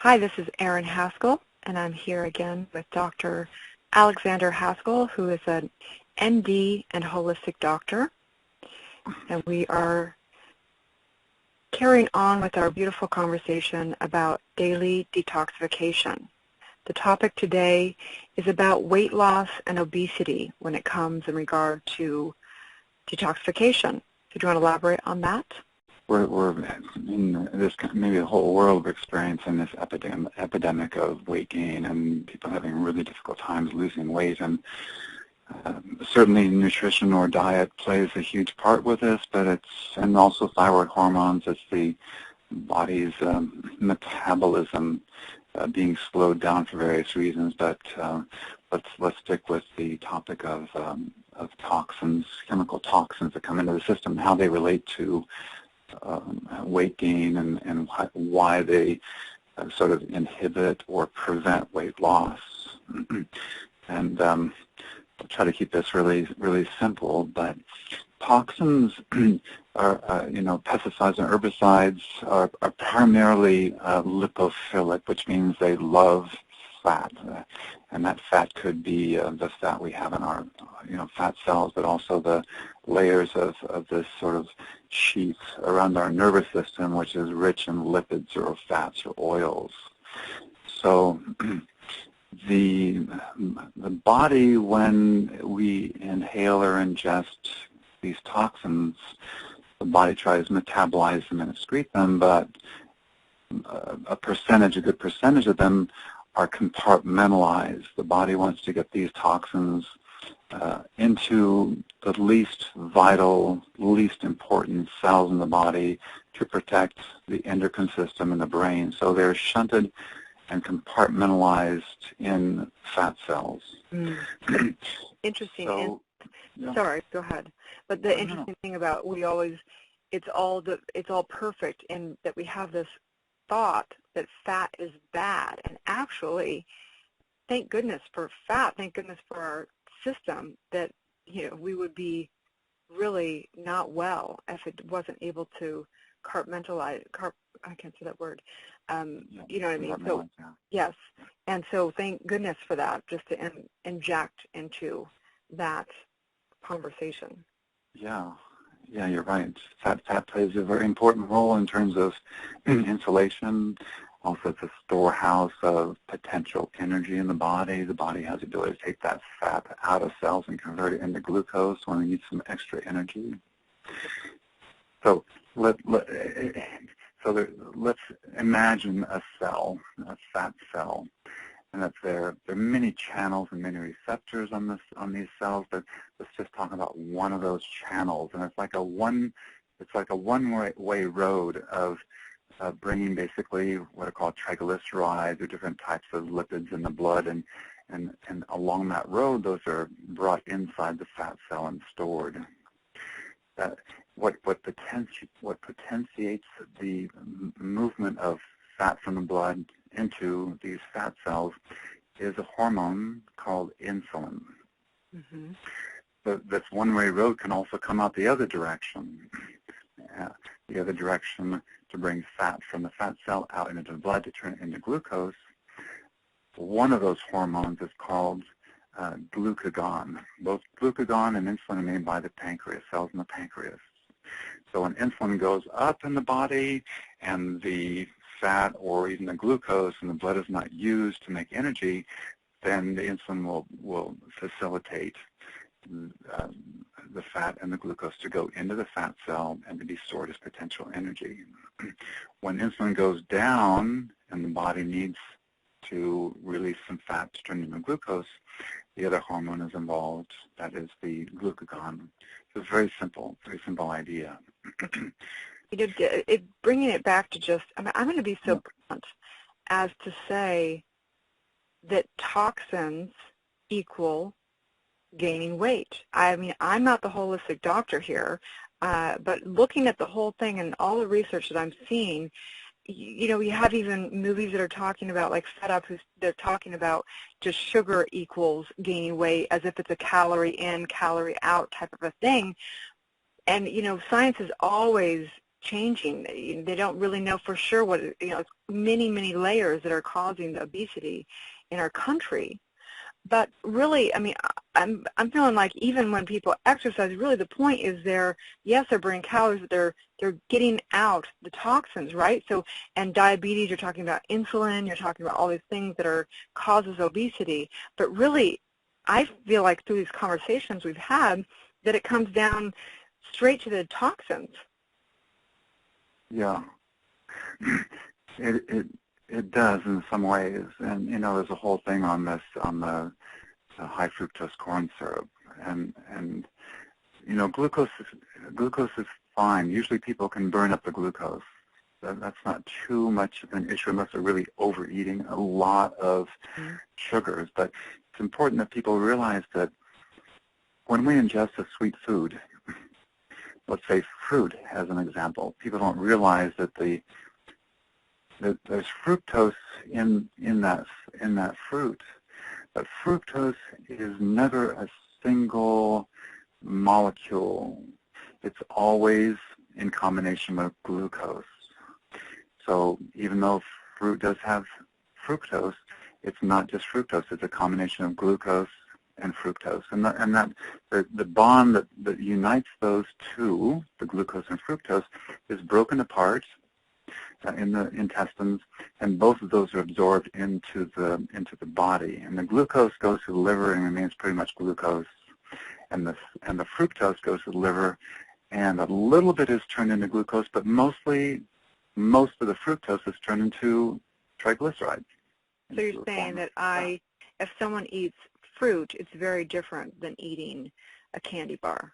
Hi, this is Erin Haskell, and I'm here again with Dr. Alexander Haskell, who is an MD and holistic doctor. And we are carrying on with our beautiful conversation about daily detoxification. The topic today is about weight loss and obesity when it comes in regard to detoxification. So do you want to elaborate on that? We're in this maybe a whole world of experience in this epidemic of weight gain and people having really difficult times losing weight. And certainly nutrition or diet plays a huge part with this, but and also thyroid hormones. It's the body's metabolism being slowed down for various reasons. But let's stick with the topic of toxins, chemical toxins that come into the system, and how they relate to weight gain and why they sort of inhibit or prevent weight loss. And I'll try to keep this really simple, but toxins are, pesticides and herbicides are primarily lipophilic, which means they love fat. And that fat could be the fat we have in our, fat cells, but also the layers of this sort of sheath around our nervous system, which is rich in lipids or fats or oils. So the body, when we inhale or ingest these toxins, the body tries to metabolize them and excrete them, but a good percentage of them are compartmentalized. The body wants to get these toxins into the least vital, least important cells in the body to protect the endocrine system in the brain. So they're shunted and compartmentalized in fat cells. Interesting. So, Sorry, go ahead. But the interesting thing about it's all perfect in that we have this thought that fat is bad, and actually, thank goodness for fat, thank goodness for our system that we would be really not well if it wasn't able to compartmentalize. I can't say that word. You know what I mean? So yes, and so thank goodness for that, just to inject into that conversation. Yeah, you're right. Fat plays a very important role in terms of insulation. Also, it's a storehouse of potential energy in the body. The body has the ability to take that fat out of cells and convert it into glucose when we need some extra energy. So let's imagine a cell, a fat cell, and that there are many channels and many receptors on these cells. But let's just talk about one of those channels, and it's like a one-way road of bringing basically what are called triglycerides or different types of lipids in the blood, and along that road, those are brought inside the fat cell and stored. What potentiates the movement of fat from the blood into these fat cells is a hormone called insulin. Mm-hmm. This one-way road can also come out the other direction. The other direction to bring fat from the fat cell out into the blood to turn it into glucose. One of those hormones is called glucagon. Both glucagon and insulin are made by the pancreas, cells in the pancreas. So when insulin goes up in the body and the fat or even the glucose in the blood is not used to make energy, then the insulin will facilitate the fat and the glucose to go into the fat cell and to be stored as potential energy. When insulin goes down and the body needs to release some fat to turn into glucose, the other hormone is involved, that is the glucagon. So it's very simple idea. Bringing it back to just, I'm going to be so blunt as to say that toxins equal gaining weight. I mean, I'm not the holistic doctor here, but looking at the whole thing and all the research that I'm seeing, you have even movies that are talking about, like Fed Up, they're talking about just sugar equals gaining weight as if it's a calorie in, calorie out type of a thing. And, science has always changing. They don't really know for sure what, it's many, many layers that are causing the obesity in our country. But really, I mean, I'm feeling like even when people exercise, really the point is they're burning calories, but they're getting out the toxins, right? So, and diabetes, you're talking about insulin, you're talking about all these things that are causes obesity. But really, I feel like through these conversations we've had that it comes down straight to the toxins. Yeah, it does in some ways, and there's a whole thing on this on the high fructose corn syrup, and glucose is fine. Usually people can burn up the glucose. That's not too much of an issue unless they're really overeating a lot of sugars. But it's important that people realize that when we ingest a sweet food, let's say fruit as an example, people don't realize that there's fructose in that fruit, but fructose is never a single molecule. It's always in combination with glucose. So even though fruit does have fructose, it's not just fructose. It's a combination of glucose and fructose, and that the bond that unites those two, the glucose and fructose, is broken apart in the intestines, and both of those are absorbed into the body. And the glucose goes to the liver and remains pretty much glucose, and the fructose goes to the liver, and a little bit is turned into glucose, but most of the fructose is turned into triglycerides. So you're saying that if someone eats fruit, it's very different than eating a candy bar.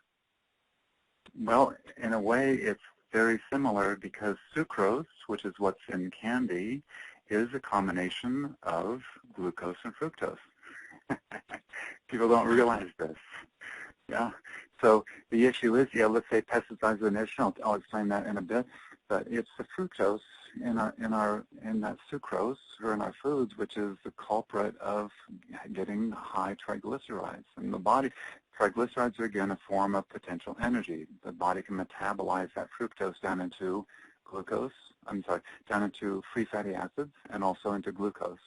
Well, in a way, it's very similar because sucrose, which is what's in candy, is a combination of glucose and fructose. People don't realize this. Yeah. So the issue is, let's say pesticides are an issue. I'll explain that in a bit. But it's the fructose in that sucrose or in our foods, which is the culprit of getting high triglycerides. And the body, triglycerides are again a form of potential energy. The body can metabolize that fructose down into down into free fatty acids and also into glucose.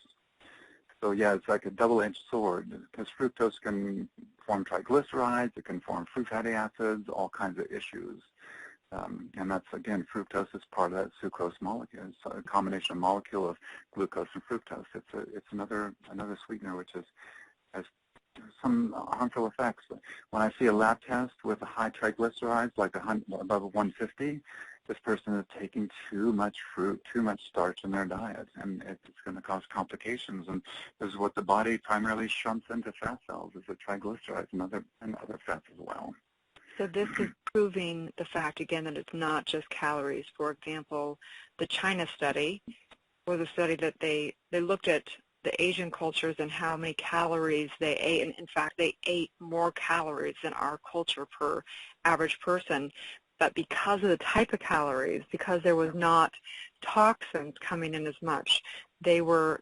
So yeah, it's like a double-edged sword because fructose can form triglycerides, it can form free fatty acids, all kinds of issues. And that's, again, fructose is part of that sucrose molecule. It's a combination molecule of glucose and fructose. It's another sweetener which has some harmful effects. When I see a lab test with a high triglycerides, like above 150, this person is taking too much fruit, too much starch in their diet, and it's going to cause complications. And this is what the body primarily shunts into fat cells, is the triglycerides and other fats as well. So this is proving the fact, again, that it's not just calories. For example, the China study was a study that they looked at the Asian cultures and how many calories they ate. And in fact, they ate more calories than our culture per average person. But because of the type of calories, because there was not toxins coming in as much, they were,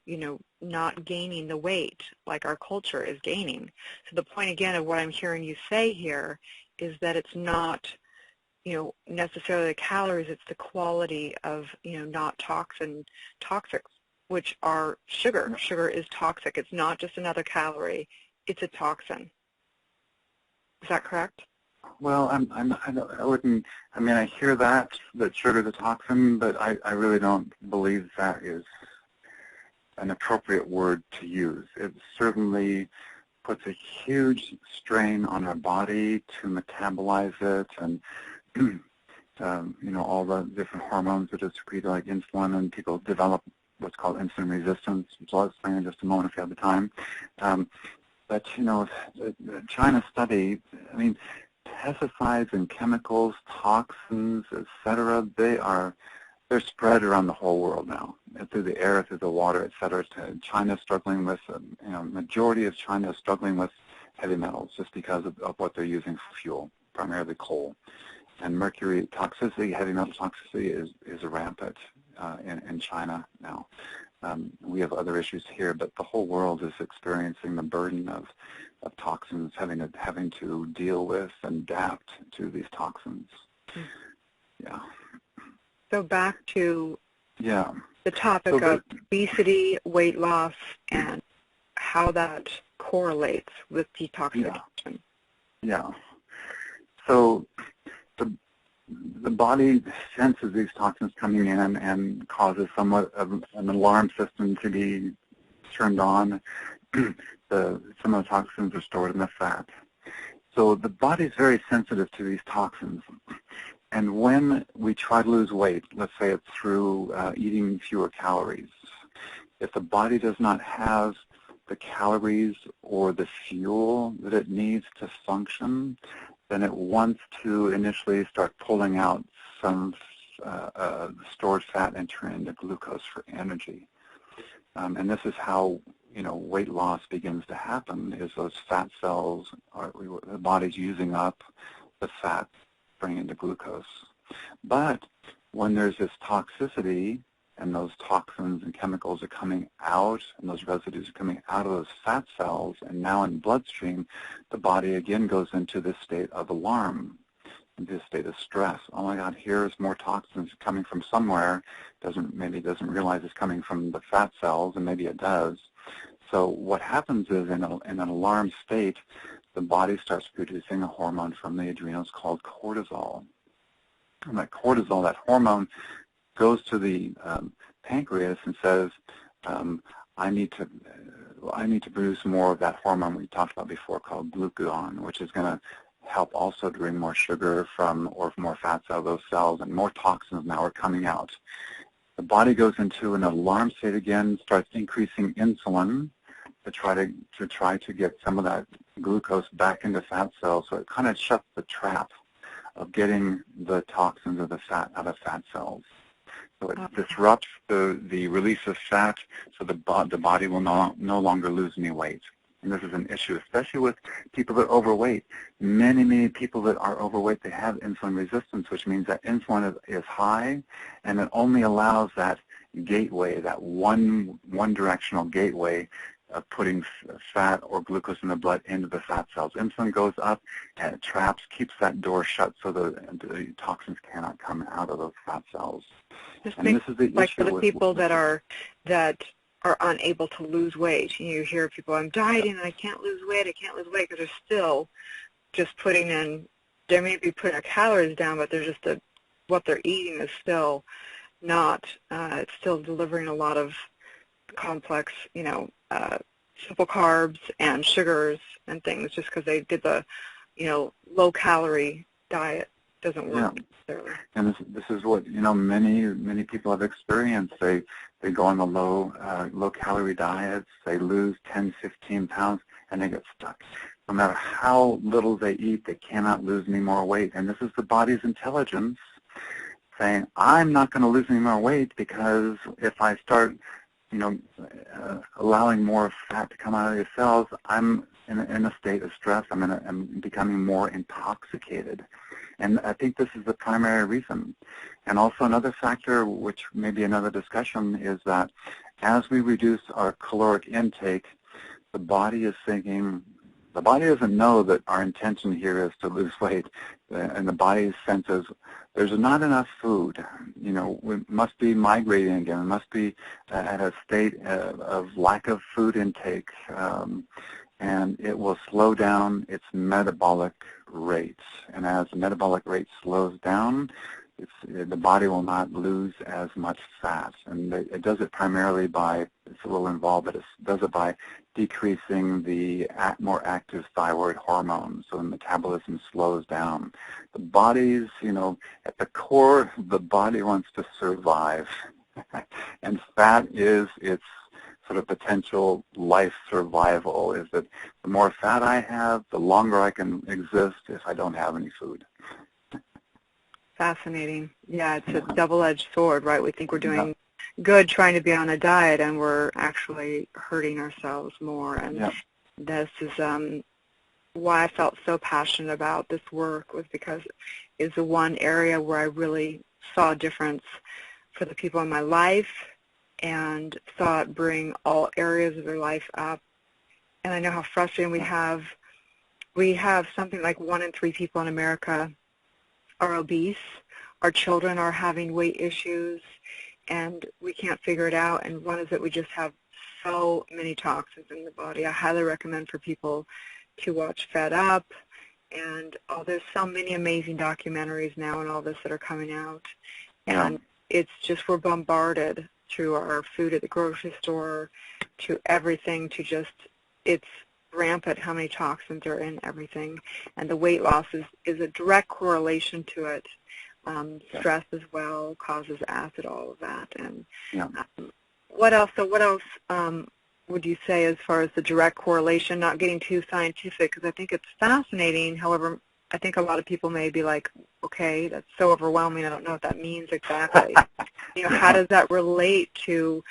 not gaining the weight like our culture is gaining. So the point, again, of what I'm hearing you say here is that it's not, necessarily the calories, it's the quality of, not toxic, which are sugar. Sugar is toxic. It's not just another calorie. It's a toxin. Is that correct? Well, I hear that sugar is a toxin, but I really don't believe that is an appropriate word to use. It certainly puts a huge strain on our body to metabolize it, and all the different hormones that are secreted like insulin, and people develop what's called insulin resistance, which I'll explain in just a moment if you have the time. But the China study, pesticides and chemicals, toxins, etc., they're spread around the whole world now, through the air, through the water, etc. China's struggling with, majority of China is struggling with heavy metals just because of what they're using for fuel, primarily coal. And mercury toxicity, heavy metal toxicity is rampant in China now. We have other issues here, but the whole world is experiencing the burden of toxins, having to deal with and adapt to these toxins. Yeah. So back to Yeah. the topic of obesity, weight loss, and how that correlates with detoxification. Yeah. So the body senses these toxins coming in and causes somewhat of an alarm system to be turned on. Some of the toxins are stored in the fat. So the body is very sensitive to these toxins. And when we try to lose weight, let's say it's through eating fewer calories, if the body does not have the calories or the fuel that it needs to function, then it wants to initially start pulling out some stored fat and turn it into glucose for energy. And this is how weight loss begins to happen, is those fat cells, the body's using up the fat, bring into glucose. But when there's this toxicity and those toxins and chemicals are coming out and those residues are coming out of those fat cells and now in bloodstream, the body again goes into this state of alarm, into this state of stress. Oh my God, here's more toxins coming from somewhere. Maybe it doesn't realize it's coming from the fat cells, and maybe it does. So what happens is in an alarm state, the body starts producing a hormone from the adrenals called cortisol. And that cortisol, that hormone, goes to the pancreas and says, I need to produce more of that hormone we talked about before called glucagon, which is going to help also to bring more sugar or more fats out of those cells, and more toxins now are coming out. The body goes into an alarm state again, starts increasing insulin to try to get some of that glucose back into fat cells. So it kind of shuts the trap of getting the toxins of the fat out of fat cells. So it disrupts the release of fat, so the body will no longer lose any weight. And this is an issue, especially with people that are overweight. Many people that are overweight, they have insulin resistance, which means that insulin is high, and it only allows that gateway, that one-directional gateway of putting fat or glucose in the blood into the fat cells. Insulin goes up and it traps, keeps that door shut so the toxins cannot come out of those fat cells. And this is the issue for the people that are unable to lose weight. You hear people, I'm dieting and I can't lose weight, because they're still just putting in, they may be putting their calories down, but they're just, what they're eating is still not, it's still delivering a lot of complex, simple carbs and sugars and things, just because they did the, low-calorie diet doesn't work necessarily. And this is what many people have experienced. They go on the low-calorie diets. They lose 10, 15 pounds, and they get stuck. No matter how little they eat, they cannot lose any more weight. And this is the body's intelligence saying, I'm not going to lose any more weight, because if I start allowing more fat to come out of your cells, I'm in a state of stress. I'm becoming more intoxicated. And I think this is the primary reason. And also another factor, which may be another discussion, is that as we reduce our caloric intake, the body is thinking, the body doesn't know that our intention here is to lose weight, and the body senses there's not enough food. We must be migrating again. We must be at a state of lack of food intake, and it will slow down its metabolic rates. And as the metabolic rate slows down, the body will not lose as much fat. And it does it primarily by, it's a little involved, but it does it by decreasing the more active thyroid hormone, so the metabolism slows down. The body's, at the core, the body wants to survive. And fat is its sort of potential life survival, is that the more fat I have, the longer I can exist if I don't have any food. Fascinating. Yeah, it's a double-edged sword, right? We think we're doing good trying to be on a diet, and we're actually hurting ourselves more. And this is why I felt so passionate about this work, was because it's the one area where I really saw a difference for the people in my life and saw it bring all areas of their life up. And I know how frustrating we have something like 1 in 3 people in America are obese our children are having weight issues, and we can't figure it out. And one is that we just have so many toxins in the body. I highly recommend for people to watch Fed Up, and there's so many amazing documentaries now and all this that are coming out. And it's just, we're bombarded through our food at the grocery store, to everything, to just, it's rampant how many toxins are in everything. And the weight loss is a direct correlation to it. Stress as well causes acid, all of that. And what else? So what else would you say as far as the direct correlation, not getting too scientific, because I think it's fascinating. However, I think a lot of people may be like, okay, that's so overwhelming, I don't know what that means exactly. How does that relate to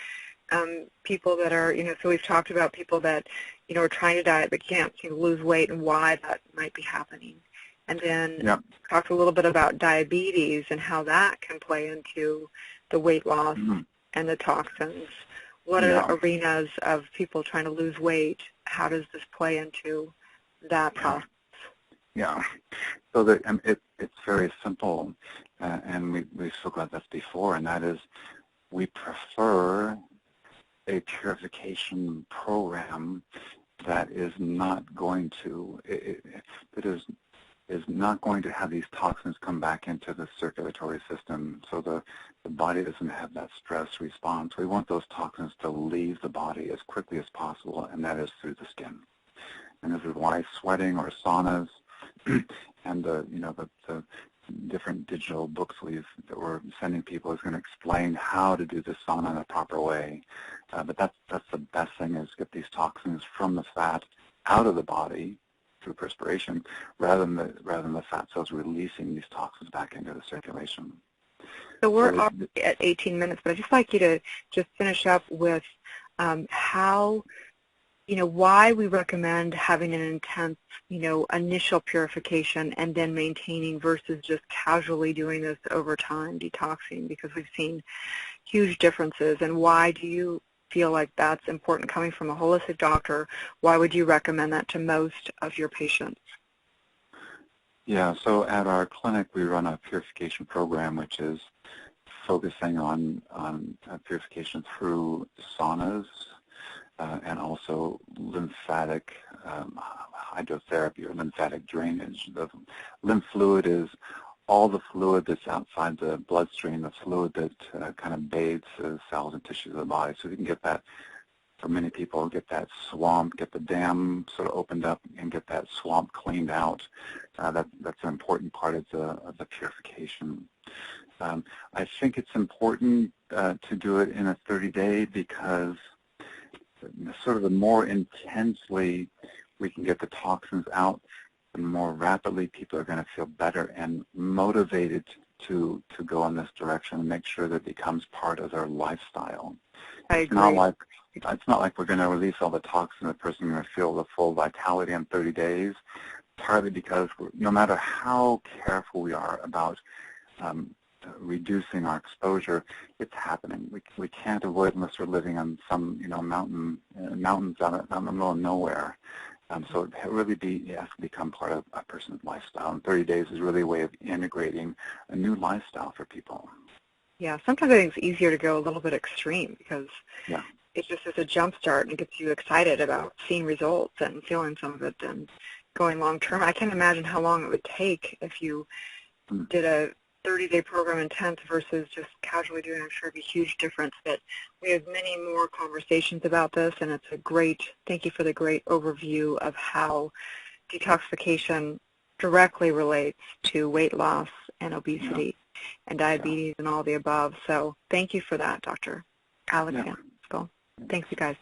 people that are, so we've talked about people that, are trying to diet but can't seem to lose weight, and why that might be happening. And then talk a little bit about diabetes and how that can play into the weight loss and the toxins. What are arenas of people trying to lose weight? How does this play into that process? Yeah, so it's very simple, and we spoke about this before, and that is we prefer a purification program that is not going to is not going to have these toxins come back into the circulatory system, so the body doesn't have that stress response. We want those toxins to leave the body as quickly as possible, and that is through the skin. And this is why sweating or saunas and the different digital books that we're sending people is going to explain how to do the sauna in a proper way. But that's the best thing, is get these toxins from the fat out of the body through perspiration, rather than the fat cells releasing these toxins back into the circulation. So we're already at 18 minutes, but I'd just like you to just finish up with how, why we recommend having an intense, initial purification and then maintaining versus just casually doing this over time, detoxing, because we've seen huge differences. And why do you feel like that's important coming from a holistic doctor? Why would you recommend that to most of your patients? Yeah, so at our clinic we run a purification program, which is focusing on purification through saunas and also lymphatic hydrotherapy or lymphatic drainage. The lymph fluid is all the fluid that's outside the bloodstream, the fluid that kind of bathes the cells and tissues of the body. So we can get that, for many people, get that swamp, get the dam sort of opened up and get that swamp cleaned out. That's an important part of the purification. I think it's important to do it in a 30-day, because sort of the more intensely we can get the toxins out, the more rapidly people are going to feel better and motivated to go in this direction and make sure that it becomes part of their lifestyle. I agree. It's not like we're going to release all the toxins and the person is going to feel the full vitality in 30 days, partly because no matter how careful we are about reducing our exposure, it's happening. We can't avoid unless we're living on some mountains out in the middle of nowhere. So it really has to become part of a person's lifestyle. And 30 days is really a way of integrating a new lifestyle for people. Yeah, sometimes I think it's easier to go a little bit extreme, because it just is a jump start and it gets you excited about seeing results and feeling some of it and going long term. I can't imagine how long it would take if you did a 30-day program intense versus just casually doing. I'm sure it'd be a huge difference. But we have many more conversations about this, and it's a great, thank you for the great overview of how detoxification directly relates to weight loss and obesity and diabetes and all the above. So thank you for that, Dr. Alex. Thanks, you guys.